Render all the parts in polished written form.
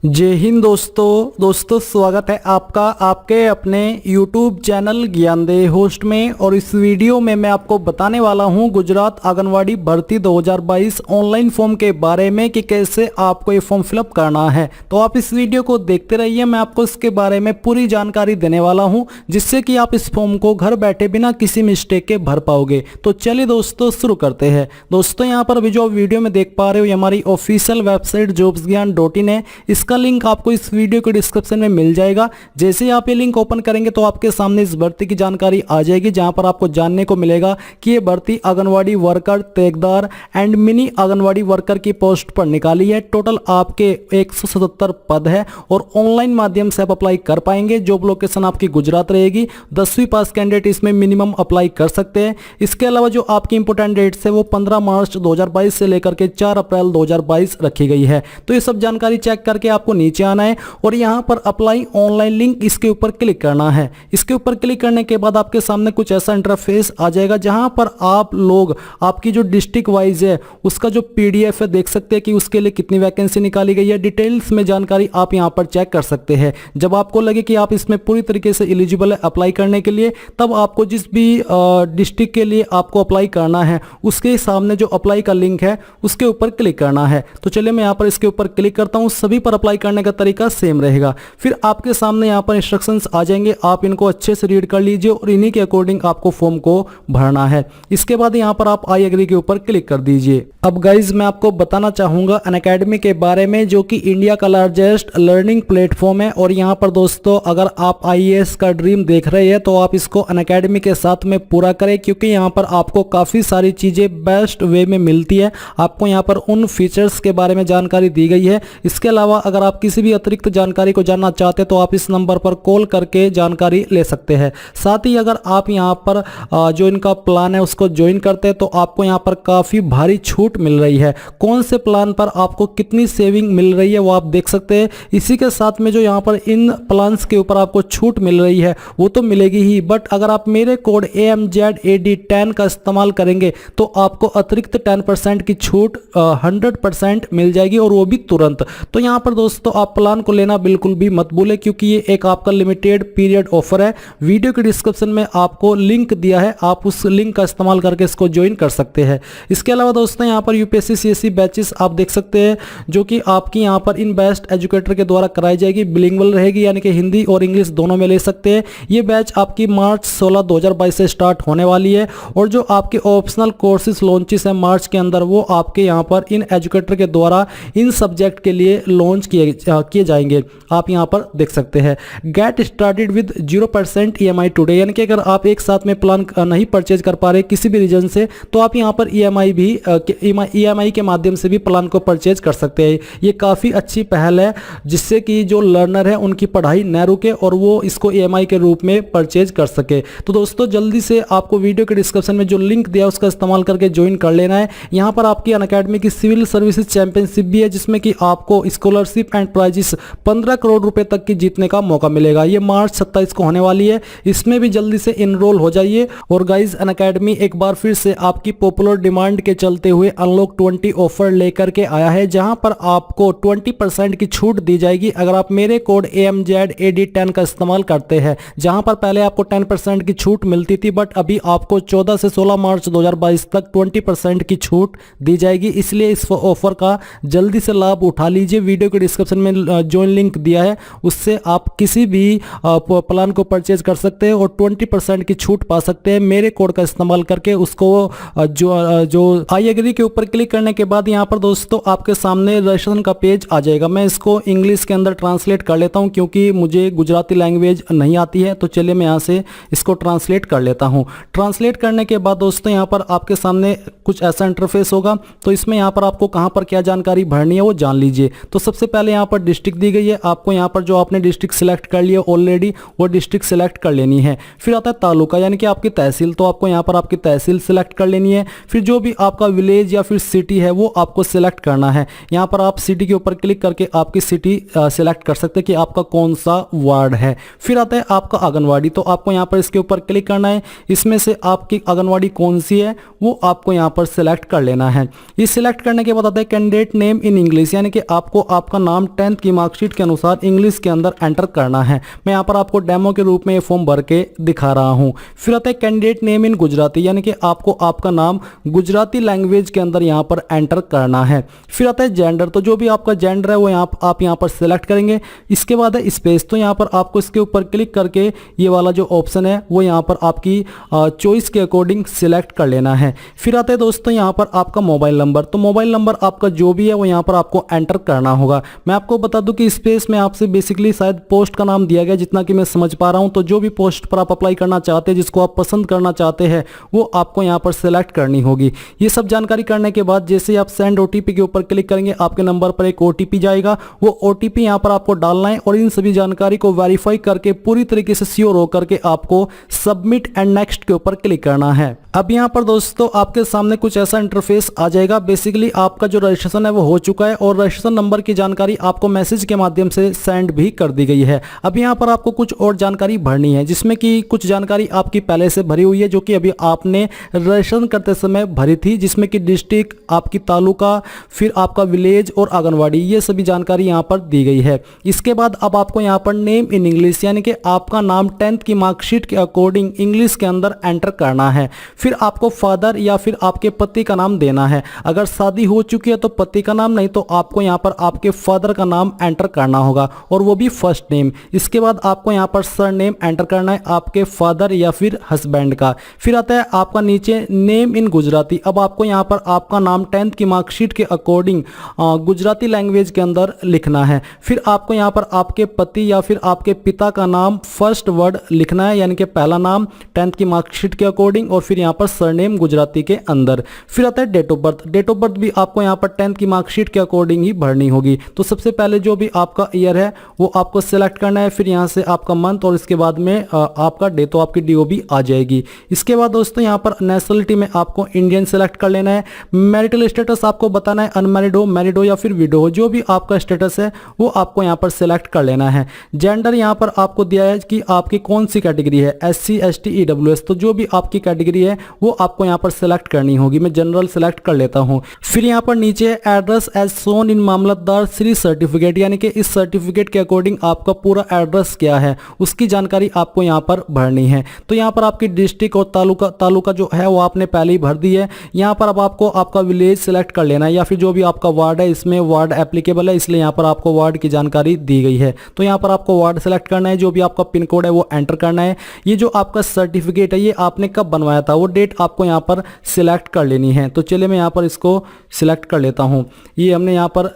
जय हिंद दोस्तों स्वागत है आपका आपके अपने YouTube चैनल ज्ञानदेह होस्ट में। और इस वीडियो में मैं आपको बताने वाला हूं गुजरात आंगनवाड़ी भर्ती 2022 ऑनलाइन फॉर्म के बारे में कि कैसे आपको ये फॉर्म फिलअप करना है। तो आप इस वीडियो को देखते रहिए, मैं आपको इसके बारे में पूरी जानकारी देने वाला हूं जिससे कि आप इस फॉर्म को घर बैठे बिना किसी मिस्टेक के भर पाओगे। तो चलिए दोस्तों शुरू करते हैं। दोस्तों यहाँ पर अभी जो वीडियो में देख पा रहे हो ये हमारी ऑफिशियल वेबसाइट jobsgyan.in है। इसका लिंक आपको इस वीडियो के डिस्क्रिप्शन में मिल जाएगा। जैसे ही आप ये लिंक ओपन करेंगे तो आपके सामने इस भर्ती की जानकारी आ जाएगी, जहां पर आपको जानने को मिलेगा कि ये भर्ती आंगनवाड़ी वर्कर, तेगदार एंड मिनी आंगनवाड़ी वर्कर की पोस्ट पर निकाली है। टोटल आपके 177 पद है और ऑनलाइन माध्यम से आप अप्लाई कर पाएंगे। जॉब लोकेशन आपकी गुजरात रहेगी। 10वीं पास कैंडिडेट इसमें मिनिमम अप्लाई कर सकते हैं। इसके अलावा जो आपकी इंपोर्टेंट डेट्स है वो 15 मार्च 2022 से लेकर के 4 अप्रैल 2022 रखी गई है। तो ये सब जानकारी चेक करके आपको नीचे आना है और यहां पर अप्लाई ऑनलाइन लिंक इसके ऊपर क्लिक करना है। इसके ऊपर क्लिक करने के बाद आपके सामने कुछ ऐसा इंटरफेस आ जाएगा जहां पर आप लोग आपकी जो डिस्ट्रिक्ट वाइज है उसका जो पीडीएफ है देख सकते हैं कि उसके लिए कितनी वैकेंसी निकाली गई है। डिटेल्स में जानकारी आप यहां पर चेक कर सकते हैं। जब आपको लगे कि आप इसमें पूरी तरीके से एलिजिबल है अप्लाई करने के लिए, तब आपको जिस भी डिस्ट्रिक्ट के लिए आपको अप्लाई करना है उसके सामने जो अप्लाई का लिंक है उसके ऊपर क्लिक करना है। तो चलिए मैं यहां पर इसके ऊपर क्लिक करता हूं। सभी पर अप्लाई करने का तरीका सेम रहेगा। फिर आपके सामने यहाँ पर इंस्ट्रक्शंस आ जाएंगे, आप इनको अच्छे से रीड कर लीजिए और इन्हीं के अकॉर्डिंग आपको फॉर्म को भरना है। इसके बाद यहाँ पर आप आई एग्री के ऊपर क्लिक कर दीजिए। अब गाइज मैं आपको बताना चाहूंगा अनअकैडमी के बारे में, जो कि इंडिया का लार्जेस्ट लर्निंग प्लेटफॉर्म है। और यहाँ पर दोस्तों अगर आप आईएएस का ड्रीम देख रहे हैं तो आप इसको अनअकैडमी के साथ में पूरा करें, क्योंकि यहाँ पर आपको काफी सारी चीजें बेस्ट वे में मिलती है। आपको यहाँ पर उन फीचर्स के बारे में जानकारी दी गई है। इसके अलावा अगर आप किसी भी अतिरिक्त जानकारी को जानना चाहते हैं तो आप इस नंबर पर कॉल करके जानकारी ले सकते हैं। साथ ही अगर आप यहां पर जो इनका प्लान है उसको ज्वाइन करते हैं तो आपको यहां पर काफी भारी छूट मिल रही है। कौन से प्लान पर आपको कितनी सेविंग मिल रही है वो आप देख सकते हैं। इसी के साथ में जो यहां पर इन प्लान्स के ऊपर आपको छूट मिल रही है वो तो मिलेगी ही, बट अगर आप मेरे कोड AMZAD10 का इस्तेमाल करेंगे तो आपको अतिरिक्त 10% की छूट 100% मिल जाएगी, और वो भी तुरंत। तो यहां पर दोस्तों आप प्लान को लेना बिल्कुल भी मत भूलें, क्योंकि ये एक आपका लिमिटेड पीरियड ऑफर है। वीडियो के डिस्क्रिप्शन में आपको लिंक दिया है, आप उस लिंक का इस्तेमाल करके इसको ज्वाइन कर सकते हैं। इसके अलावा दोस्तों यहाँ पर यूपीएससी सीएससी बैचेस आप देख सकते हैं, जो कि आपकी यहाँ पर इन बेस्ट एजुकेटर के द्वारा कराई जाएगी। बिलिंगुअल रहेगी, यानी कि हिंदी और इंग्लिश दोनों में ले सकते हैं। ये बैच आपकी मार्च 16 2022 से स्टार्ट होने वाली है। और जो आपके ऑप्शनल कोर्सेज लॉन्चेस है मार्च के अंदर, वो आपके यहाँ पर इन एजुकेटर के द्वारा इन सब्जेक्ट के लिए लॉन्च किए जाएंगे। आप यहां पर देख सकते हैं get started with 0% EMI today, यानी कि अगर आप एक साथ में प्लान नहीं परचेज कर पा रहे किसी भी रीजन से, तो आप यहां पर EMI के माध्यम से भी प्लान को परचेज कर सकते हैं। ये काफ़ी अच्छी पहल है जिससे कि जो लर्नर है उनकी पढ़ाई न रुके और वो इसको EMI के रूप में परचेज कर सके। तो दोस्तों जल्दी से आपको वीडियो के डिस्क्रिप्शन में जो लिंक दिया उसका इस्तेमाल करके ज्वाइन कर लेना है। यहाँ पर आपकी अनअकैडमी की सिविल सर्विसेज चैंपियनशिप भी है, जिसमें कि आपको स्कॉलरशिप एंड प्राइजेस 15 करोड़ रुपए तक की जीतने का मौका मिलेगा। ये मार्च 27 को होने वाली है। इसमें भी जल्दी से इनरोल हो जाइए। और गाइज अनअकैडमी एक बार फिर से आपकी पॉपुलर डिमांड के चलते हुए अनलॉक 20 ऑफर लेकर के आया है, जहां पर आपको 20% की छूट दी जाएगी अगर आप मेरे कोड AMZAD10 का इस्तेमाल करते हैं। जहां पर पहले आपको 10% की छूट मिलती थी, बट अभी आपको 14 से 16 मार्च 2022 तक 20% की छूट दी जाएगी। इसलिए इस ऑफर का जल्दी से लाभ उठा लीजिए। वीडियो के डिस्क्रिप्शन में ज्वाइन लिंक दिया है, उससे आप किसी भी प्लान को परचेज कर सकते हैं और 20% की छूट पा सकते हैं मेरे कोड का इस्तेमाल करके। उसको जो आई एग्री के ऊपर क्लिक करने के बाद यहाँ पर दोस्तों आपके सामने रजिस्ट्रेशन का पेज आ जाएगा। मैं इसको इंग्लिश के अंदर ट्रांसलेट कर लेता हूँ क्योंकि मुझे गुजराती लैंग्वेज नहीं आती है। तो चलिए मैं यहाँ से इसको ट्रांसलेट कर लेता हूँ। ट्रांसलेट करने के बाद दोस्तों यहाँ पर आपके सामने कुछ ऐसा इंटरफेस होगा। तो इसमें यहाँ पर आपको कहाँ पर क्या जानकारी भरनी है वो जान लीजिए। तो सबसे पहले यहाँ पर डिस्ट्रिक्ट दी गई है, आपको यहाँ पर जो आपने डिस्ट्रिक्ट सिलेक्ट कर लिया ऑलरेडी वो डिस्ट्रिक्ट सिलेक्ट कर लेनी है। फिर आता है तालुका, यानी कि आपकी तहसील, तो आपको यहाँ पर आपकी तहसील सिलेक्ट कर लेनी है। फिर जो भी आपका विलेज या फिर सिटी है वो आपको सिलेक्ट करना है। यहाँ पर आप सिटी के ऊपर क्लिक करके आपकी सिटी सिलेक्ट कर सकते हैं कि आपका कौन सा वार्ड है। फिर आता है आपका आंगनवाड़ी, तो आपको यहाँ पर इसके ऊपर क्लिक करना है। इसमें से आपकी आंगनवाड़ी कौन सी है वो आपको यहाँ पर सिलेक्ट कर लेना है। ये सिलेक्ट करने के बाद आता है कैंडिडेट नेम इन इंग्लिश, यानी कि आपको आपका नाम 10th की मार्कशीट के अनुसार इंग्लिश के अंदर एंटर करना है। मैं यहाँ पर आपको डेमो के रूप में ये फॉर्म भर के दिखा रहा हूँ। फिर आता है कैंडिडेट नेम इन गुजराती, यानी कि आपको आपका नाम गुजराती लैंग्वेज के अंदर यहाँ पर एंटर करना है। फिर आता है जेंडर, तो जो भी आपका जेंडर है वो आप यहाँ पर सिलेक्ट करेंगे। इसके बाद है स्पेस, तो यहाँ पर आपको इसके ऊपर क्लिक करके ये वाला जो ऑप्शन है वो यहाँ पर आपकी चॉइस के अकॉर्डिंग सिलेक्ट कर लेना है। फिर आता है दोस्तों यहाँ पर आपका मोबाइल नंबर, तो मोबाइल नंबर आपका जो भी है वो यहाँ पर आपको एंटर करना होगा। मैं आपको बता दूं कि स्पेस में आपसे बेसिकली शायद पोस्ट का नाम दिया गया, जितना कि मैं समझ पा रहा हूं। तो जो भी पोस्ट पर आप अप्लाई करना चाहते हैं, जिसको आप पसंद करना चाहते हैं, वो आपको यहाँ पर सिलेक्ट करनी होगी। ये सब जानकारी करने के बाद जैसे आप सेंड ओटीपी के ऊपर क्लिक करेंगे, आपके नंबर पर एक ओटीपी जाएगा। वो ओटीपी यहाँ पर आपको डालना है और इन सभी जानकारी को वेरीफाई करके पूरी तरीके से श्योर होकर के आपको सबमिट एंड नेक्स्ट के ऊपर क्लिक करना है। अब यहाँ पर दोस्तों आपके सामने कुछ ऐसा इंटरफेस आ जाएगा। बेसिकली आपका जो रजिस्ट्रेशन है वो हो चुका है और रजिस्ट्रेशन नंबर की जानकारी आपको मैसेज के माध्यम से सेंड भी कर दी गई है। अब यहाँ पर आपको कुछ और जानकारी भरनी है, जिसमें कि कुछ जानकारी आपकी पहले से भरी हुई है, जो कि अभी आपने रजिस्ट्रेशन करते समय भरी थी, जिसमें कि डिस्ट्रिक्ट, आपकी तालुका, फिर आपका विलेज और आंगनवाड़ी, ये सभी जानकारी यहाँ पर दी गई है। इसके बाद अब आपको यहाँ पर नेम इन इंग्लिश, यानी कि आपका नाम 10th की मार्कशीट के अकॉर्डिंग इंग्लिश के अंदर एंटर करना है। फिर आपको फादर या फिर आपके पति का नाम देना है। अगर शादी हो चुकी है तो पति का नाम, नहीं तो आपको यहाँ पर आपके फादर का नाम एंटर करना होगा, और वो भी फर्स्ट नेम। इसके बाद आपको यहाँ पर सर नेम एंटर करना है आपके फादर या फिर हस्बैंड का। फिर आता है आपका नीचे नेम इन गुजराती। अब आपको यहाँ पर आपका नाम 10th की मार्कशीट के अकॉर्डिंग गुजराती लैंग्वेज के अंदर लिखना है। फिर आपको यहाँ पर आपके पति या फिर आपके पिता का नाम फर्स्ट वर्ड लिखना है, यानी कि पहला नाम 10th की मार्कशीट के अकॉर्डिंग, और फिर यहाँ पर सरनेम गुजराती के अंदर। फिर आता है date of birth. Date of birth भी आपको यहाँ पर 10th की मार्कशीट के अकॉर्डिंग ही भरनी होगी। तो सबसे पहले जो भी आपका ईयर है वो आपको सिलेक्ट करना है, फिर यहाँ से आपका मंथ, और इसके बाद में आपका डे, तो आपकी डीओबी आ जाएगी। इसके बाद दोस्तों यहाँ पर नेशनलिटी में आपको इंडियन सिलेक्ट कर लेना है। मैरिटल स्टेटस आपको बताना है, अनमैरिड हो, मैरिड हो या फिर विडो हो, जो भी आपका स्टेटस है वो आपको यहाँ पर सिलेक्ट कर लेना है। जेंडर यहाँ पर आपको दिया है कि आपकी कौन सी कैटेगरी है, SC ST EWS, तो जो भी आपकी कैटेगरी है वो आपको यहाँ पर सिलेक्ट करनी होगी। मैं जनरल सिलेक्ट कर लेता हूँ। फिर यहाँ पर नीचे एड्रेस एज सोन इन मामलतदार श्री सर्टिफिकेट, यानी कि इस सर्टिफिकेट के अकॉर्डिंग आपका पूरा एड्रेस क्या है उसकी जानकारी आपको यहाँ पर भरनी है। तो यहाँ पर आपकी डिस्ट्रिक्ट और तालुका जो है वो आपने पहले ही भर दी है। यहाँ पर अब आपको आपका विलेज सिलेक्ट कर लेना है, या फिर जो भी आपका वार्ड है, इसमें वार्ड एप्लीकेबल है इसलिए यहाँ पर आपको वार्ड की जानकारी दी गई है। तो यहाँ पर आपको वार्ड सेलेक्ट करना है, जो भी आपका पिन कोड है वो एंटर करना है। ये जो आपका सर्टिफिकेट है ये आपने कब बनवाया था वो डेट आपको यहाँ पर सिलेक्ट कर लेनी है। तो चलिए मैं यहाँ पर इसको सिलेक्ट कर लेता हूँ। ये हमने यहाँ पर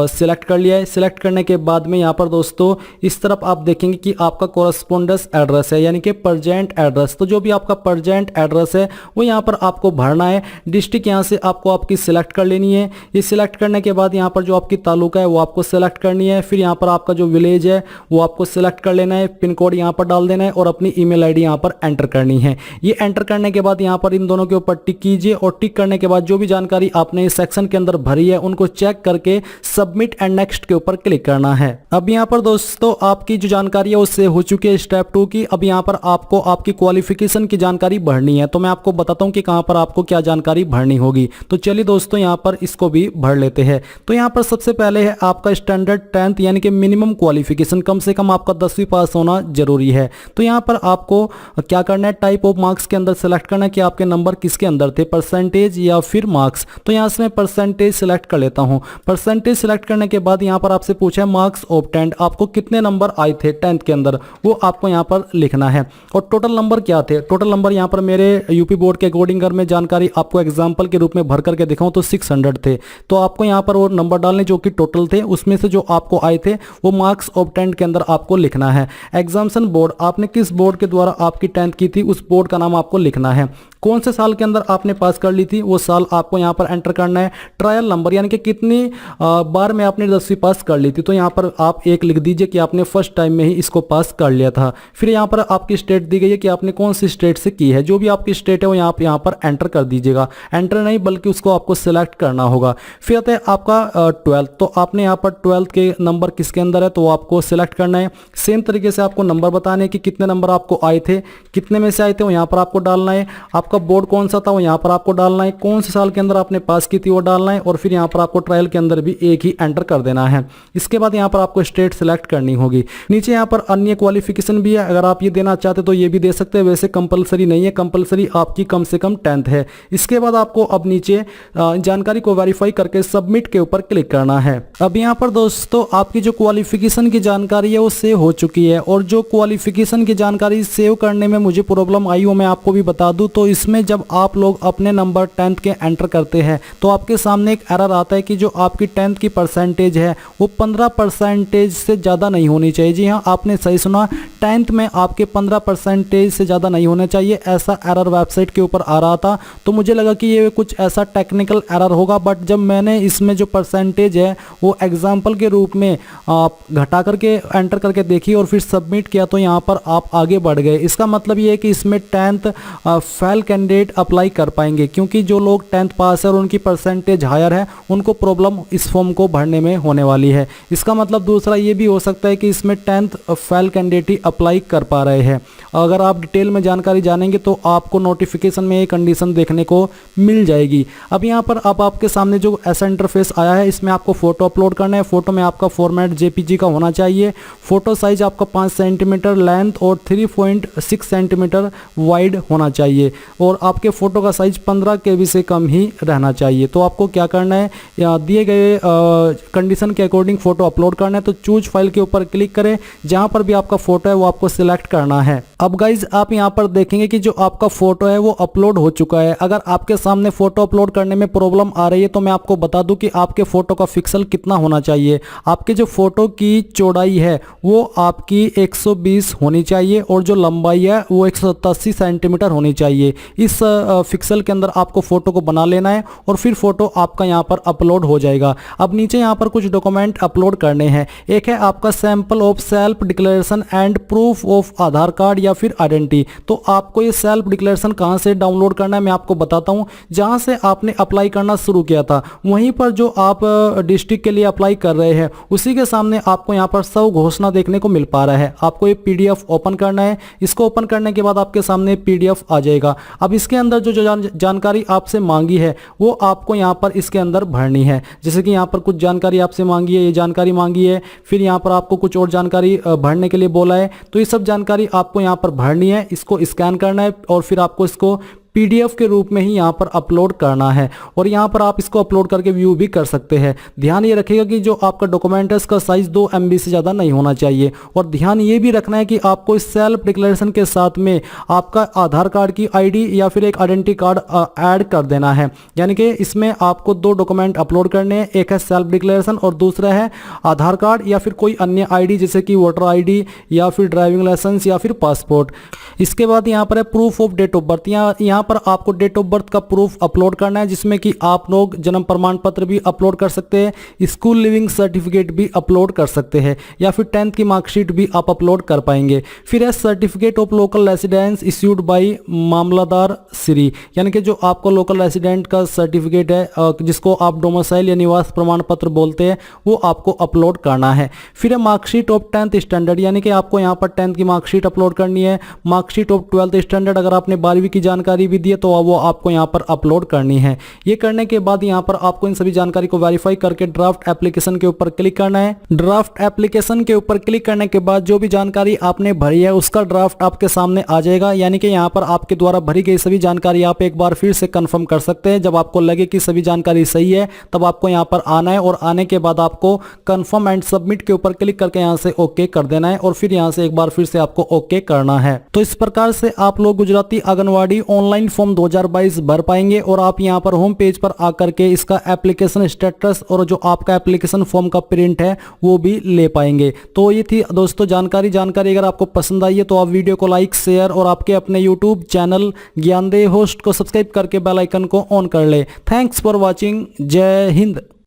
सिलेक्ट कर लिया है। सिलेक्ट करने के बाद में यहाँ पर दोस्तों इस तरफ आप देखेंगे कि आपका कोरस्पोंडेंस एड्रेस है, यानी कि प्रेजेंट एड्रेस। तो जो भी आपका प्रेजेंट एड्रेस है वो यहाँ पर आपको भरना है। डिस्ट्रिक्ट यहाँ से आपको आपकी सिलेक्ट कर लेनी है। ये सिलेक्ट करने के बाद यहाँ पर जो आपकी तालुका है वो आपको सिलेक्ट करनी है। फिर यहाँ पर आपका जो विलेज है वो आपको सिलेक्ट कर लेना है, पिन कोड यहाँ पर डाल देना है और अपनी ईमेल आईडी यहाँ पर एंटर करनी है। ये एंटर करने के बाद यहाँ पर इन दोनों के ऊपर टिक कीजिए, और टिक करने के बाद जो भी जानकारी आपने इस सेक्शन के अंदर भरी है उनको चेक करके सबमिट एंड नेक्स्ट के ऊपर क्लिक करना है। अब यहाँ पर दोस्तों आपकी जो जानकारी है उससे हो चुकी है स्टेप 2 की। अब यहाँ पर आपको आपकी क्वालिफिकेशन की जानकारी भरनी है। तो मैं आपको बताता हूँ कि कहाँ पर आपको क्या जानकारी भरनी होगी। तो चलिए दोस्तों यहाँ पर इसको भी भर लेते हैं। तो यहाँ पर सबसे पहले है आपका स्टैंडर्ड 10th, यानी कि मिनिमम क्वालिफिकेशन, कम से कम आपका 10वीं पास होना जरूरी है। तो यहाँ पर आपको क्या करना है, टाइप ऑफ मार्क्स के अंदर सेलेक्ट करना है कि आपके नंबर किसके अंदर थे, परसेंटेज या फिर मार्क्स। तो यहाँ से मैं परसेंटेज सिलेक्ट कर लेता हूँ। परसेंटेज सिलेक्ट करने के बाद यहाँ पर आपसे पूछा है मार्क्स ऑब्टेन्ड, आपको कितने नंबर आए थे 10th के अंदर, वो आपको यहाँ पर लिखना है। और टोटल नंबर क्या थे, टोटल नंबर यहाँ पर मेरे यूपी बोर्ड के अकॉर्डिंग अगर मैं जानकारी आपको एग्जांपल के रूप में भर करके दिखाऊं तो 600 थे। तो आपको यहाँ पर वो नंबर डालने जो कि टोटल थे, उसमें से जो आपको आए थे वो मार्क्स ऑब्टेन्ड के अंदर आपको लिखना है। एग्जामिनेशन बोर्ड, आपने किस बोर्ड के द्वारा आपकी 10th की थी उस बोर्ड का नाम आपको लिखना है। कौन से साल के अंदर आपने पास कर ली थी वो साल आपको यहाँ पर एंटर करना है। ट्रायल नंबर, यानी कि कितनी बार में आपने 10वीं पास कर ली थी। तो यहाँ पर आप 1 लिख दीजिए कि आपने फर्स्ट टाइम में ही इसको पास कर लिया था। फिर यहाँ पर आपकी स्टेट दी गई है कि आपने कौन सी स्टेट से की है। जो भी आपकी स्टेट है वो यहाँ पर एंटर कर दीजिएगा। एंटर नहीं बल्कि उसको आपको सिलेक्ट करना होगा। फिर आता है आपका 12th, तो आपने यहाँ पर 12th के नंबर किसके अंदर है तो वो आपको सिलेक्ट करना है। सेम तरीके से आपको नंबर बताने कि कितने नंबर आपको आए थे, कितने में से आए थे वो यहाँ पर आपको डालना है। आपको आपका बोर्ड कौन सा था वो यहाँ पर आपको डालना है, कौन से साल के अंदर आपने पास की थी वो डालना है, और फिर यहाँ पर आपको ट्रायल के अंदर भी एक ही एंटर कर देना है। इसके बाद यहाँ पर आपको स्टेट सेलेक्ट करनी होगी। नीचे यहाँ पर अन्य क्वालिफिकेशन भी है, अगर आप ये देना चाहते तो ये भी दे सकते हैं, वैसे कंपलसरी नहीं है, कंपलसरी आपकी कम से कम 10th है। इसके बाद आपको अब नीचे जानकारी को वेरीफाई करके सबमिट के ऊपर क्लिक करना है। अब यहाँ पर दोस्तों आपकी जो क्वालिफिकेशन की जानकारी है वो सेव हो चुकी है, और जो क्वालिफिकेशन की जानकारी सेव करने में मुझे प्रॉब्लम आई हो मैं आपको भी बता दूं, तो इसमें जब आप लोग अपने नंबर 10th के एंटर करते हैं तो आपके सामने एक एरर आता है कि जो आपकी 10th की परसेंटेज है वो 15% से ज़्यादा नहीं होनी चाहिए। जी हाँ, आपने सही सुना, 10th में आपके 15% से ज़्यादा नहीं होना चाहिए, ऐसा एरर वेबसाइट के ऊपर आ रहा था। तो मुझे लगा कि ये कुछ ऐसा टेक्निकल एरर होगा, बट जब मैंने इसमें जो परसेंटेज है वो एग्जाम्पल के रूप में घटा करके एंटर करके देखी और फिर सबमिट किया तो यहाँ पर आप आगे बढ़ गए। इसका मतलब ये है कि इसमें 10th फेल कैंडिडेट अप्लाई कर पाएंगे, क्योंकि जो लोग 10th पास है और उनकी परसेंटेज हायर है उनको प्रॉब्लम इस फॉर्म को भरने में होने वाली है। इसका मतलब दूसरा ये भी हो सकता है कि इसमें 10th फेल कैंडिडेट ही अप्लाई कर पा रहे हैं। अगर आप डिटेल में जानकारी जानेंगे तो आपको नोटिफिकेशन में ये कंडीशन देखने को मिल जाएगी। अब यहाँ पर अब आपके सामने जो ऐसा इंटरफेस आया है, इसमें आपको फोटो अपलोड करना है। फोटो में आपका फॉर्मेट जेपीजी का होना चाहिए। फोटो साइज आपका 5 सेंटीमीटर लेंथ और 3.6 सेंटीमीटर वाइड होना चाहिए, और आपके फोटो का साइज 15 KB से कम ही रहना चाहिए। तो आपको क्या करना है, दिए गए कंडीशन के अकॉर्डिंग फोटो अपलोड करना है। तो चूज फाइल के ऊपर क्लिक करें, जहां पर भी आपका फोटो है वो आपको सिलेक्ट करना है। अब गाइज आप यहां पर देखेंगे कि जो आपका फोटो है वो अपलोड हो चुका है। अगर आपके सामने फोटो अपलोड करने में प्रॉब्लम आ रही है तो मैं आपको बता दूं कि आपके फोटो का पिक्सल कितना होना चाहिए। आपके जो फोटो की चौड़ाई है वो आपकी 120 होनी चाहिए, और जो लंबाई है वो 187 सेंटीमीटर होनी चाहिए। इस पिक्सल के अंदर आपको फोटो को बना लेना है, और फिर फोटो आपका यहाँ पर अपलोड हो जाएगा। अब नीचे यहाँ पर कुछ डॉक्यूमेंट अपलोड करने हैं। एक है आपका sample of self declaration and proof of Aadhaar card या फिर आइडेंटिटी। तो आपको ये सेल्फ डिक्लेरेशन कहाँ से डाउनलोड करना है मैं आपको बताता हूँ। जहाँ से आपने अप्लाई करना शुरू किया था वहीं पर जो आप डिस्ट्रिक्ट के लिए अप्लाई कर रहे हैं उसी के सामने आपको यहाँ पर सब घोषणा देखने को मिल पा रहा है। आपको ये PDF ओपन करना है। इसको ओपन करने के बाद आपके सामने PDF आ जाएगा। अब इसके अंदर जो जानकारी आपसे मांगी है वो आपको यहाँ पर इसके अंदर भरनी है। जैसे कि यहाँ पर कुछ जानकारी आपसे मांगी है, ये जानकारी मांगी है, फिर यहाँ पर आपको कुछ और जानकारी भरने के लिए बोला है। तो ये सब जानकारी आपको यहाँ पर भरनी है, इसको स्कैन करना है और फिर आपको इसको PDF के रूप में ही यहाँ पर अपलोड करना है, और यहाँ पर आप इसको अपलोड करके व्यू भी कर सकते हैं। ध्यान ये रखिएगा कि जो आपका डॉक्यूमेंट है इसका साइज 2 MB से ज़्यादा नहीं होना चाहिए, और ध्यान ये भी रखना है कि आपको इस सेल्फ डिक्लेरेशन के साथ में आपका आधार कार्ड की ID या फिर एक आइडेंटिटी कार्ड ऐड कर देना है। यानी कि इसमें आपको 2 डॉक्यूमेंट अपलोड करने हैं, एक है सेल्फ डिक्लेरेशन और दूसरा है आधार कार्ड या फिर कोई अन्य ID जैसे कि वोटर ID या फिर ड्राइविंग लाइसेंस या फिर पासपोर्ट। इसके बाद यहाँ पर है proof of date of birth. यहाँ पर आपको डेट ऑफ बर्थ का प्रूफ अपलोड करना है, जिसमें कि आप लोग जन्म प्रमाण पत्र भी अपलोड कर सकते हैं, स्कूल लिविंग सर्टिफिकेट भी अपलोड कर सकते हैं, या फिर 10th की मार्कशीट भी आप अपलोड कर पाएंगे। फिर है certificate of local residence issued by mamlatdar Shri, यानी कि जो आपको लोकल रेसिडेंट का सर्टिफिकेट है जिसको आप डोमिसाइल या निवास प्रमाण पत्र बोलते हैं वो आपको अपलोड करना है। फिर है मार्कशीट ऑफ 10th स्टैंडर्ड, यानी कि आपको यहाँ पर 10th की मार्कशीट अपलोड करनी है। मार्कशीट ऑफ 12th स्टैंडर्ड, अगर आपने 12वीं की जानकारी भी दी है तो वो आपको यहाँ पर अपलोड करनी है। ये करने के बाद यहाँ पर आपको इन सभी जानकारी को वेरीफाई करके ड्राफ्ट एप्लीकेशन के ऊपर क्लिक करना है। ड्राफ्ट एप्लीकेशन के ऊपर क्लिक करने के बाद जो भी जानकारी आपने भरी है उसका ड्राफ्ट आपके सामने आ जाएगा, यानी कि यहाँ पर आपके द्वारा भरी गई सभी जानकारी आप एक बार फिर से कंफर्म कर सकते हैं। जब आपको लगे कि सभी जानकारी सही है तब आपको यहाँ पर आना है, और आने के बाद आपको कंफर्म एंड सबमिट के ऊपर क्लिक करके यहाँ से ओके कर देना है, और फिर यहाँ से एक बार फिर से आपको ओके करना है। तो इस प्रकार से आप लोग गुजराती आंगनवाड़ी ऑनलाइन फॉर्म 2022 भर पाएंगे, और आप यहां पर होम पेज पर आकर के इसका एप्लीकेशन स्टेटस और जो आपका एप्लीकेशन फॉर्म का प्रिंट है वो भी ले पाएंगे। तो ये थी दोस्तों जानकारी अगर आपको पसंद आई है तो आप वीडियो को लाइक शेयर और आपके अपने यूट्यूब चैनल ज्ञानदेव होस्ट को सब्सक्राइब करके बेल आइकन को ऑन कर ले। Thanks for watching. जय हिंद।